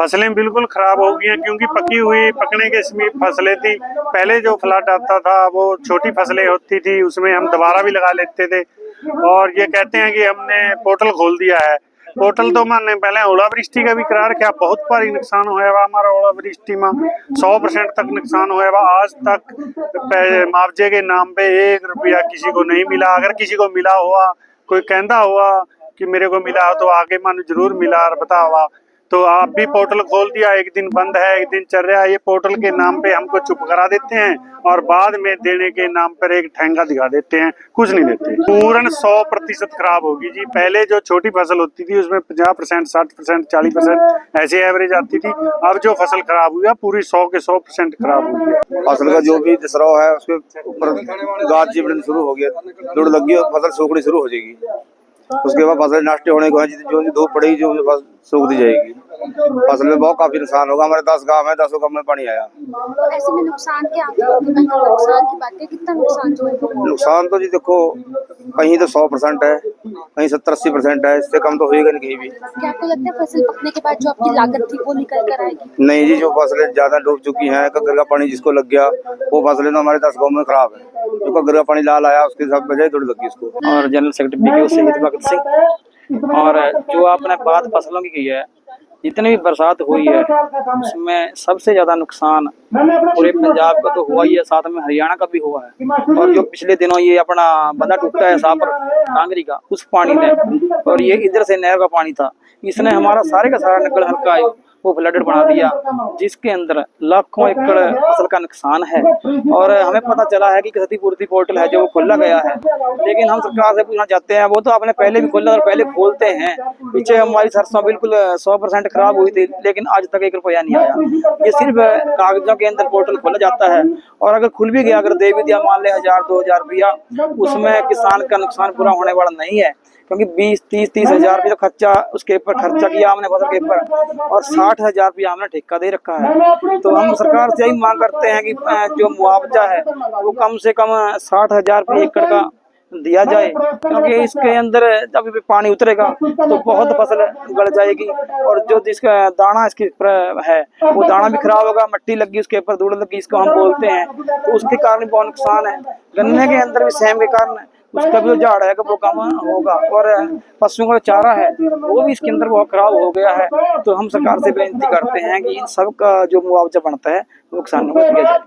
फसलें बिल्कुल खराब हो गई हैं क्योंकि पकी हुई पकने के समीप फसलें थी। पहले जो फ्लड आता था वो छोटी फसलें होती थी, उसमें हम दोबारा भी लगा लेते थे। और ये कहते हैं कि हमने पोर्टल खोल दिया है। पोर्टल तो मैंने पहले ओलावृष्टि का भी करार किया, बहुत भारी नुकसान होया वा हमारा ओलावृष्टि में 100% तक नुकसान होया वा। आज तक मुआवजे के नाम पे 1 रुपया किसी को नहीं मिला। अगर किसी को मिला हुआ, कोई कहता हुआ कि मेरे को मिला तो आगे मन जरूर मिला और बता हुआ। तो आप भी पोर्टल खोल दिया, एक दिन बंद है एक दिन चल रहा है। ये पोर्टल के नाम पे हमको चुप करा देते हैं और बाद में देने के नाम पर एक ठेंगा दिखा देते हैं, कुछ नहीं देते। पूर्ण 100% खराब होगी जी। पहले जो छोटी फसल होती थी उसमें 50%, 60%, 40% ऐसे एवरेज आती थी। अब जो फसल खराब हुई है पूरी 100 के 100% खराब हुई है। फसल का जो भी दिसराव है उसके ऊपर गाज जीवन शुरू हो गया, लुड़ लगी और फसल सूखनी शुरू हो जाएगी। उसके बाद फसल नष्ट होने को है, जो धूप पड़ेगी जो फसल सूख दी जाएगी। फसल में बहुत काफी नुकसान होगा। हमारे 10 गांव है, 10 गांव में पानी आया। ऐसे में नुकसान क्या नुकसान की बात है, कितना नुकसान जो है? नुकसान तो जी देखो कहीं तो 100% है, कहीं 70-80% है, इससे कम तो होएगा नहीं कहीं भी। क्या आपको लगता है फसल पकने के बाद जो आपकी लागत थी वो निकल कर आएगी? नहीं जी, जो फसलें ज्यादा डूब चुकी हैं, कग्गर का पानी जिसको लग गया वो फसलें तो हमारे 10 गांव में खराब है। जो कग्गर का पानी लाल आया उसके सब वजह दौड़ लगी इसको। और जनरल सेक्रेटरी शहीद भगत सिंह। और जो आपने बात फसलों की है, जितनी भी बरसात हुई है उसमें सबसे ज्यादा नुकसान पूरे पंजाब का तो हुआ ही है, साथ में हरियाणा का भी हुआ है। और जो पिछले दिनों ये अपना बंदा टूटा है सापर कांगरी का, उस पानी ने, और ये इधर से नहर का पानी था, इसने हमारा सारे का सारा नकल हल्का वो फ्लडेड बना दिया, जिसके अंदर लाखों एकड़ फसल का नुकसान है। और हमें पता चला है कि क्षतिपूर्ति पोर्टल है जो वो खोला गया है, लेकिन हम सरकार से पूछना चाहते हैं, वो तो आपने पहले भी खोला और पहले खोलते हैं। पीछे हमारी सरसों बिल्कुल 100% खराब हुई थी, लेकिन आज तक 1 रुपया नहीं आया। ये सिर्फ कागजों के अंदर पोर्टल खोला जाता है, और अगर खुल भी गया, अगर दे भी दिया मान ले 1000-2000 रुपया, उसमें किसान का नुकसान पूरा होने वाला नहीं है, क्योंकि 20-30 हजार रुपया खर्चा उसके ऊपर खर्चा किया हमने फसल के ऊपर, और 60,000 रुपया हमने ठेका दे रखा है। तो हम सरकार से यही मांग करते हैं कि जो मुआवजा है वो कम से कम 60,000 रुपये एकड़ का दिया जाए, क्योंकि इसके अंदर जब भी पानी उतरेगा तो बहुत फसल गल जाएगी, और जो जिसका दाना इसके ऊपर है वो दाना भी खराब होगा, मिट्टी लगी उसके ऊपर, धूल लगी इसको हम बोलते हैं, तो उसके कारण बहुत नुकसान है। गन्ने के अंदर भी सेम के कारण उसका भी जो झाड़ है वो कम होगा, और पशुओं का चारा है वो भी इसके अंदर बहुत खराब हो गया है। तो हम सरकार से बेनती करते हैं कि इन सब का जो मुआवजा बनता है वो किसानों को दिया जाए।